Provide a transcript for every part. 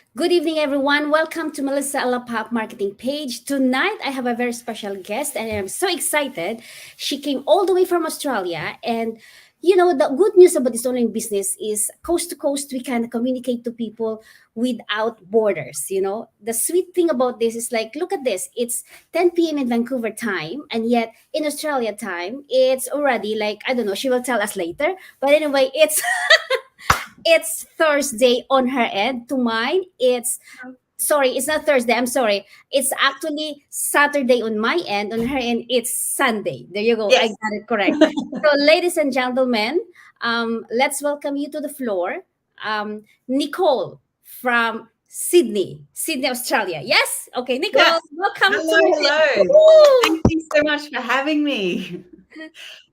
Good evening, everyone. Welcome to Melissa Alapap Marketing Page. Tonight, I have a very special guest, and I'm so excited. She came all the way from Australia, and the good news about this online business is coast to coast, we can communicate to people without borders. The sweet thing about this is like, look at this. It's 10 p.m. in Vancouver time, and yet in Australia time, it's already like, I don't know, she will tell us later. But anyway, it's Thursday on her end. To mine, it's sorry, it's not Thursday. I'm sorry. It's actually Saturday on my end. On her end, it's Sunday. There you go. I Yes. got it correct. So, ladies and gentlemen, let's welcome you to the floor. Nicole from Sydney, Australia. Yes? Okay, Nicole, Yes. welcome to Hello, my hello. Woo! Thank you so much for having me.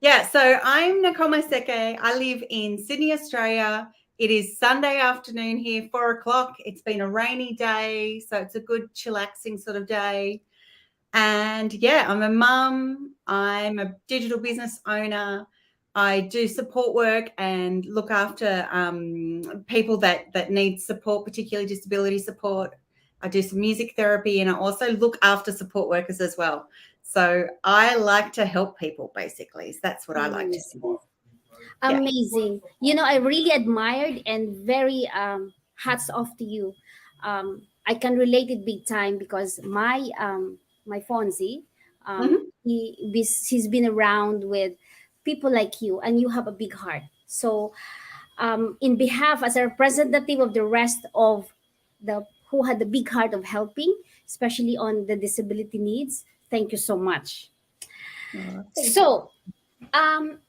Yeah, so I'm Nicole Maseke. I live in Sydney, Australia. It is Sunday afternoon here, 4 o'clock. It's been a rainy day, so it's a good chillaxing sort of day. And yeah, I'm a mum. I'm a digital business owner. I do support work and look after people that need support, particularly disability support. I do some music therapy and I also look after support workers as well. So I like to help people basically. So that's what I like to Nice. do. Yeah. Amazing. I really admired and very hats off to you. I can relate it big time because my Fonzie, Mhm. he's been around with people like you, and you have a big heart. So, in behalf as a representative of the rest of the who had the big heart of helping, especially on the disability needs, thank you so much. Oh, thank you. So,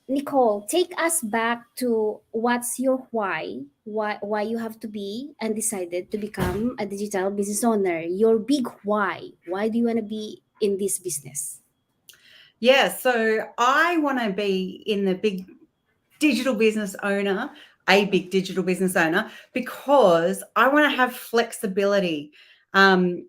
Nicole, take us back to what's your why you have to be and decided to become a digital business owner. Your big why. Why do you want to be in this business? Yeah, so I want to be in the big digital business owner, a big digital business owner, because I want to have flexibility. Um,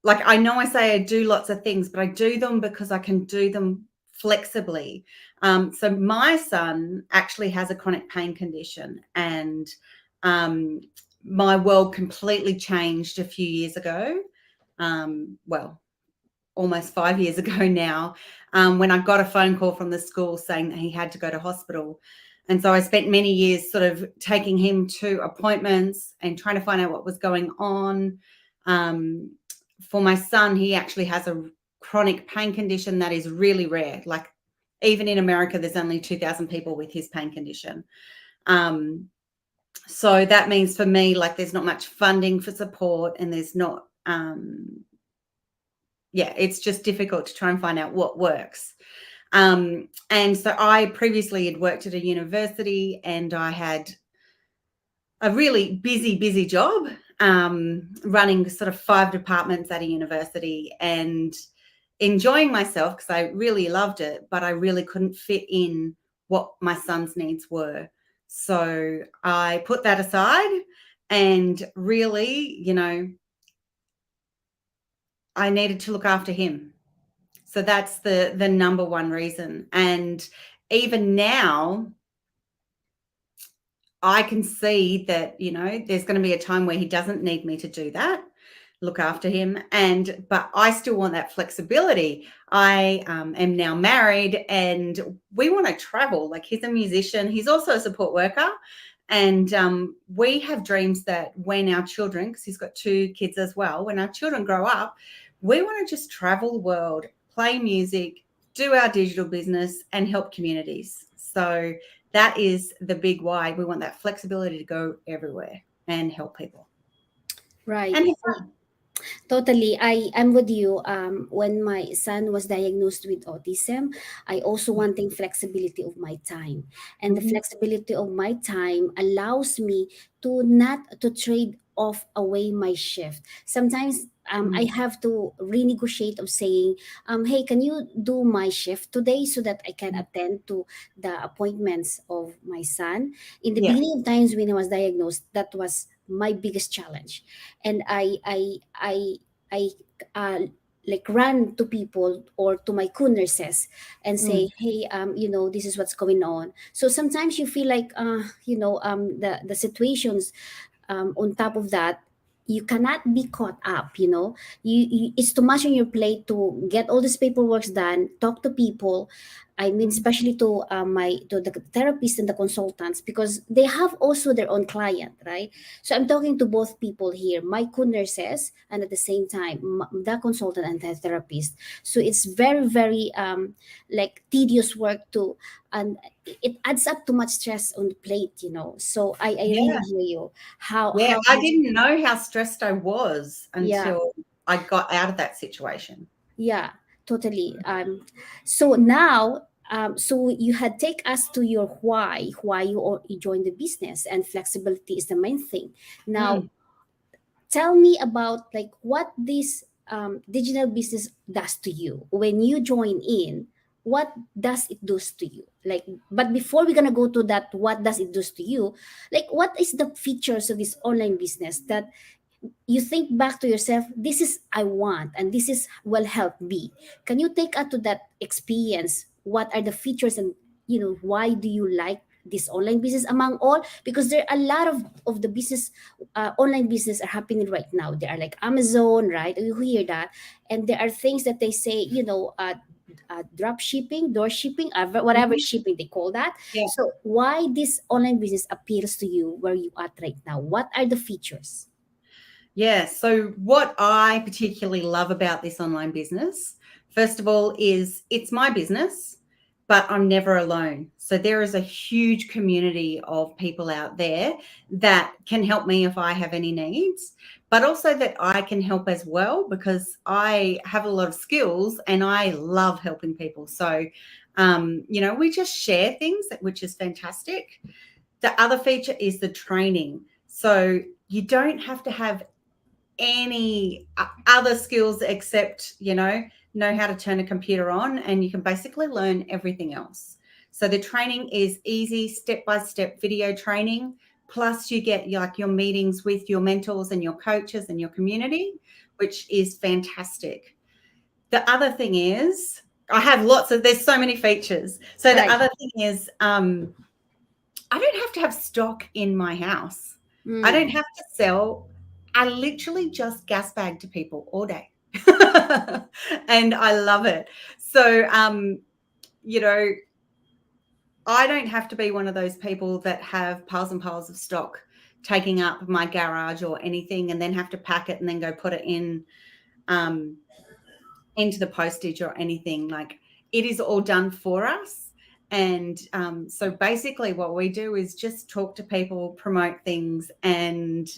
like I know I say I do lots of things, but I do them because I can do them flexibly. So my son actually has a chronic pain condition, and um, my world completely changed a few years ago. Well, almost 5 years ago now, when I got a phone call from the school saying that he had to go to hospital. And so I spent many years sort of taking him to appointments and trying to find out what was going on. Um, for my son, he actually has a chronic pain condition that is really rare. Like even in America, there's only 2,000 people with his pain condition. Um, so that means for me, like there's not much funding for support and there's not yeah, it's just difficult to try and find out what works. And so I previously had worked at a university and I had a really busy job, running sort of 5 departments at a university and enjoying myself because I really loved it, but I really couldn't fit in what my son's needs were. So I put that aside and really, I needed to look after him. So that's the number one reason. And even now, I can see that, there's going to be a time where he doesn't need me to do that, look after him. But I still want that flexibility. I am now married and we want to travel. Like he's a musician, he's also a support worker. And we have dreams that when our children, because he's got 2 kids as well, when our children grow up, we want to just travel the world, play music, do our digital business, and help communities. So that is the big why. We want that flexibility to go everywhere and help people Right. and have fun. Totally. I'm with you. When my son was diagnosed with autism, I also wanting flexibility of my time. And the Mhm. flexibility of my time allows me to not to trade off away my shift. Sometimes I Mm. have to renegotiate of saying, hey, can you do my shift today so that I can attend to the appointments of my son? In the Yeah. beginning of times when I was diagnosed, that was my biggest challenge, and I uh, like run to people or to my co-nurses and say, Mm. hey, this is what's going on. So sometimes you feel like, the situations, on top of that, you cannot be caught up, it's too much on your plate to get all this paperwork done, talk to people. I mean, Mhm. especially to the therapists and the consultants, because they have also their own client, right? So I'm talking to both people here, my co-nurses, and at the same time the consultant and the therapist. So it's very, very like tedious work to, and it adds up too much stress on the plate, so I really Yeah. hear you. Yeah. How I didn't know how stressed I was Yeah, until I got out of that situation. yeah, totally. So now, so you had take us to your why you joined the business, and flexibility is the main thing. Now, Mm. tell me about like what this digital business does to you when you join in. What does it do to you? Like, but before we're gonna go to that, what does it do to you? Like, what is the features of this online business that you think back to yourself, this is I want and this is will help me? Can you take us to that experience? What are the features, and why do you like this online business among all? Because there are a lot of the business, online business are happening right now. They are like Amazon, right? You hear that. And there are things that they say, drop shipping, door shipping, whatever Mhm. shipping they call that. Yeah. So why this online business appeals to you where you at right now? What are the features? Yeah. So, what I particularly love about this online business, first of all, is it's my business, but I'm never alone. So, there is a huge community of people out there that can help me if I have any needs, but also that I can help as well because I have a lot of skills and I love helping people. So, we just share things, which is fantastic. The other feature is the training. So, you don't have to have any other skills except know how to turn a computer on, and you can basically learn everything else. So the training is easy, step by step video training, plus you get like your meetings with your mentors and your coaches and your community, which is fantastic. The other thing is there's so many features. So the Right. other thing is I don't have to have stock in my house. I don't Mm. have to sell. I literally just gas bag to people all day. And I love it. So, you know, I don't have to be one of those people that have piles and piles of stock taking up my garage or anything and then have to pack it and then go put it um, into the postage or anything. Like it is all done for us. And so basically, what we do is just talk to people, promote things, and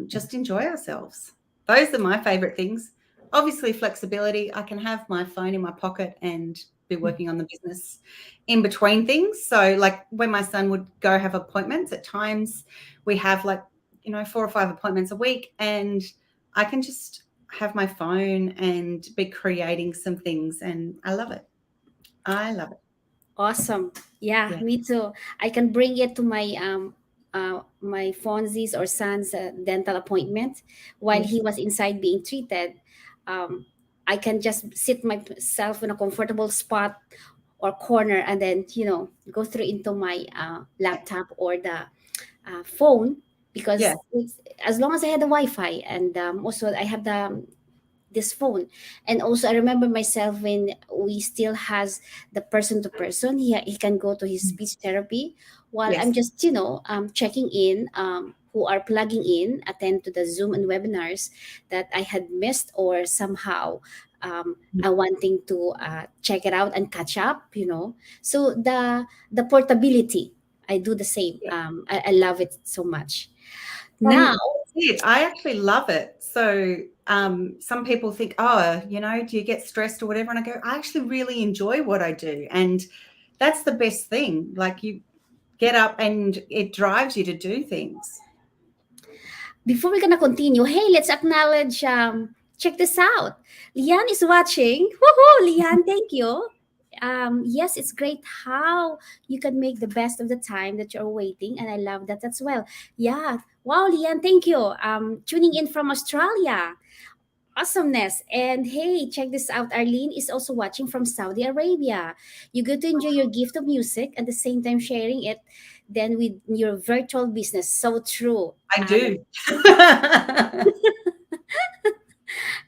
just enjoy ourselves. Those are my favorite things. Obviously, flexibility. I can have my phone in my pocket and be working on the business in between things. So, like when my son would go have appointments, at times we have like, 4 or 5 appointments a week, and I can just have my phone and be creating some things. And I love it. I love it. Awesome. Yeah, Yeah. me too. I can bring it to my Fonzie's or son's dental appointment while he Yes. was inside being treated. Um, I can just sit myself in a comfortable spot or corner, and then go through into my laptop or the phone, Yeah. because as long as I had the Wi-Fi, and also I have this phone. And also I remember myself when we still has the person to person, he can go to his Mm. speech therapy while I'm Yes. just checking in, who are plugging in, attend to the Zoom and webinars that I had missed, or somehow I wanting to check it out and catch up, so the portability, I do the same. I love it so much now. And that's it. I actually love it. So some people think, oh, do you get stressed or whatever? And I go, I actually really enjoy what I do. And that's the best thing. Like you get up and it drives you to do things. Before we're gonna continue, hey, let's acknowledge. Check this out. Lian is watching. Woohoo, Lian! Thank you. Yes, it's great how you can make the best of the time that you're waiting, and I love that as well. Yeah. Wow, Lian, thank you. Tuning in from Australia. Awesomeness. And hey, check this out. Arlene is also watching from Saudi Arabia. You get to enjoy your gift of music at the same time sharing it then with your virtual business. So true. I do.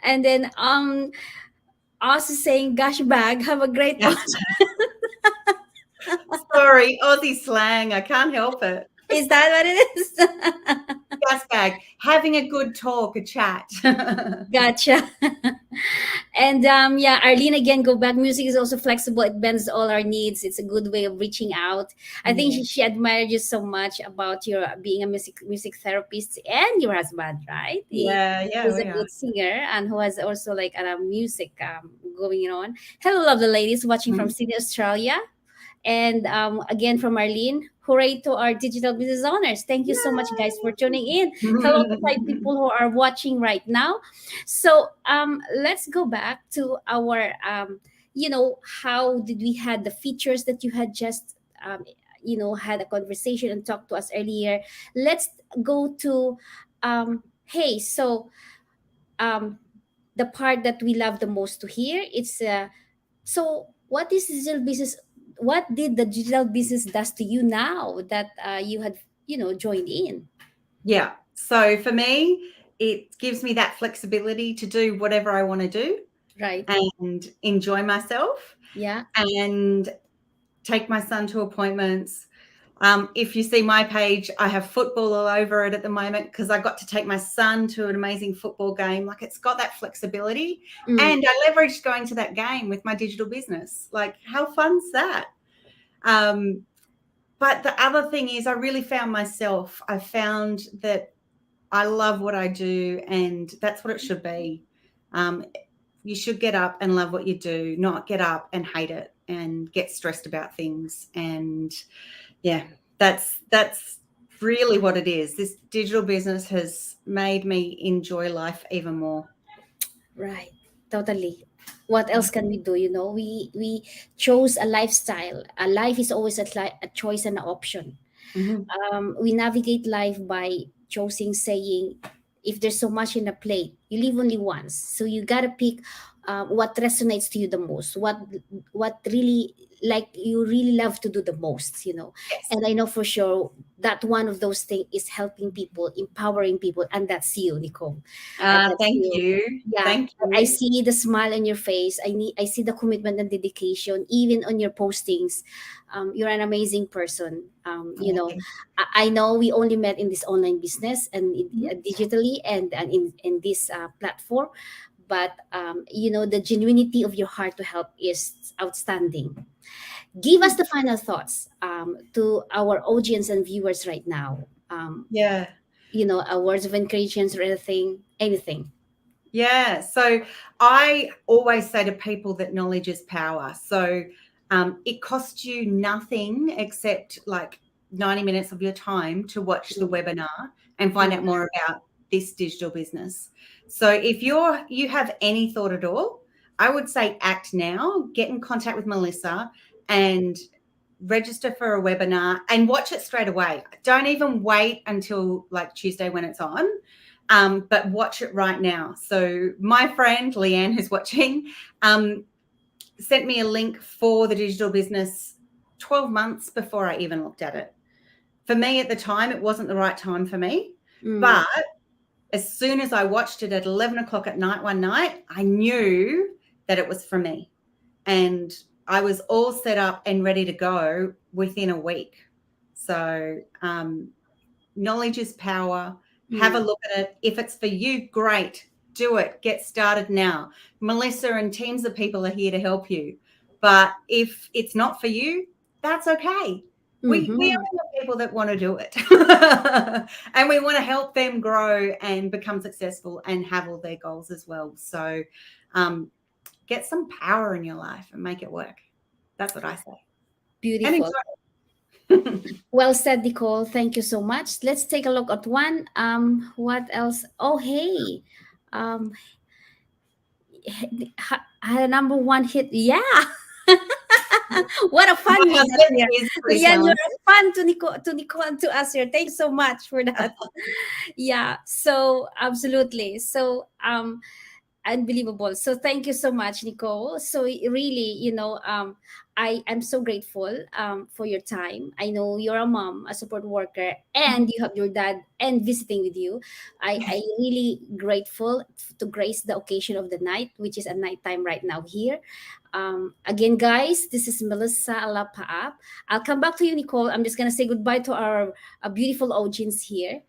And then also saying, gosh bag, have a great Yes. Sorry, Aussie slang. I can't help it. Is that what it is? Gas bag. Having a good talk, a chat. Gotcha. And yeah, Arlene, again, go back. Music is also flexible. It bends all our needs. It's a good way of reaching out. I think Yeah. she admired you so much about your being a music therapist and your husband, right? He Yeah, yeah, is a we are. good singer and who has also like music going on. Hello, lovely ladies watching from Mhm. Sydney, Australia. And again, from Arlene, hooray to our digital business owners. Thank you so much, guys, for tuning in. Hello to 5 people who are watching right now. So let's go back to our, how did we had the features that you had just, had a conversation and talked to us earlier. Let's go to, hey, so um, the part that we love the most to hear, it's so, what is digital business? What did the digital business does to you now that you had, joined in? Yeah. So for me, it gives me that flexibility to do whatever I want to do Right? and enjoy myself Yeah. and take my son to appointments. If you see my page, I have football all over it at the moment because I got to take my son to an amazing football game. Like it's got that flexibility. Mm, And I leveraged going to that game with my digital business. Like, how fun's that? Um, but the other thing is, I really found myself. I found that I love what I do, and that's what it should be. Um, you should get up and love what you do, not get up and hate it and get stressed about things. And yeah, that's really what it is. This digital business has made me enjoy life even more. right. Totally. What else can we do? We chose a lifestyle. A life is always a choice and an option. Mhm. We navigate life by choosing saying if there's so much in the plate you live only once, so you gotta pick what resonates to you the most, what really like you really love to do the most. Yes. And I know for sure that one of those things is helping people, empowering people, and that's you, Nicole. That's Thank you. you. Yeah, Thank I you. see the smile on your face. I see the commitment and dedication even on your postings. You're an amazing person. Oh, thank I know we only met in this online business and you. digitally and in this platform, but the genuinity of your heart to help is outstanding. Give us the final thoughts to our audience and viewers right now. Yeah. Words of encouragement or anything. Yeah. So I always say to people that knowledge is power. So it costs you nothing except like 90 minutes of your time to watch the Mm, webinar and find mm, out more about this digital business. So if you have any thought at all, I would say act now, get in contact with Melissa and register for a webinar and watch it straight away. Don't even wait until like Tuesday when it's on, but watch it right now. So my friend Leanne, who's watching, sent me a link for the digital business 12 months before I even looked at it. For me at the time, it wasn't the right time for me. mm, But as soon as I watched it at 11 o'clock at night one night, I knew that it was for me. And I was all set up and ready to go within a week. So knowledge is power. Have a mm. look at it. If it's for you, great. Do it. Get started now. Melissa and teams of people are here to help you. But if it's not for you, that's okay. We Mhm. only have people that want to do it. And we want to help them grow and become successful and have all their goals as well. So get some power in your life and make it work. That's what I say. And Beautiful. enjoy it. Well said, Nicole. Thank you so much. Let's take a look at one. What else? Oh, hey. Um, had a number one hit. Yeah. What a fun My we got husband here. is pretty Leanne, you're talented. a fun to Nicole, and to us here. Thank you so much for that. Yeah. So absolutely. So Unbelievable. So thank you so much, Nicole. So really, I am so grateful for your time. I know you're a mom, a support worker, and you have your dad and visiting with you. I really grateful to grace the occasion of the night, which is a nighttime right now here. Again, guys, this is Melissa Alapaap. I'll come back to you, Nicole. I'm just gonna say goodbye to our beautiful audience here.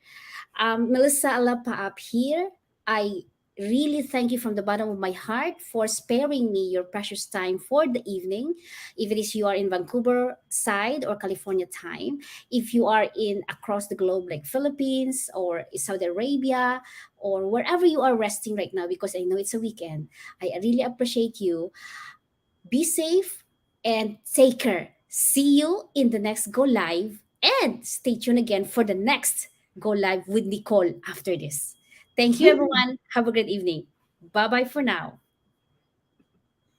Melissa Alapaap here. I really thank you from the bottom of my heart for sparing me your precious time for the evening. If it is you are in Vancouver side or California time, if you are in across the globe like Philippines or Saudi Arabia or wherever you are resting right now, because I know it's a weekend, I really appreciate you. Be safe and take care. See you in the next Go Live and stay tuned again for the next Go Live with Nicole after this. Thank you, everyone. Have a great evening. Bye bye for now.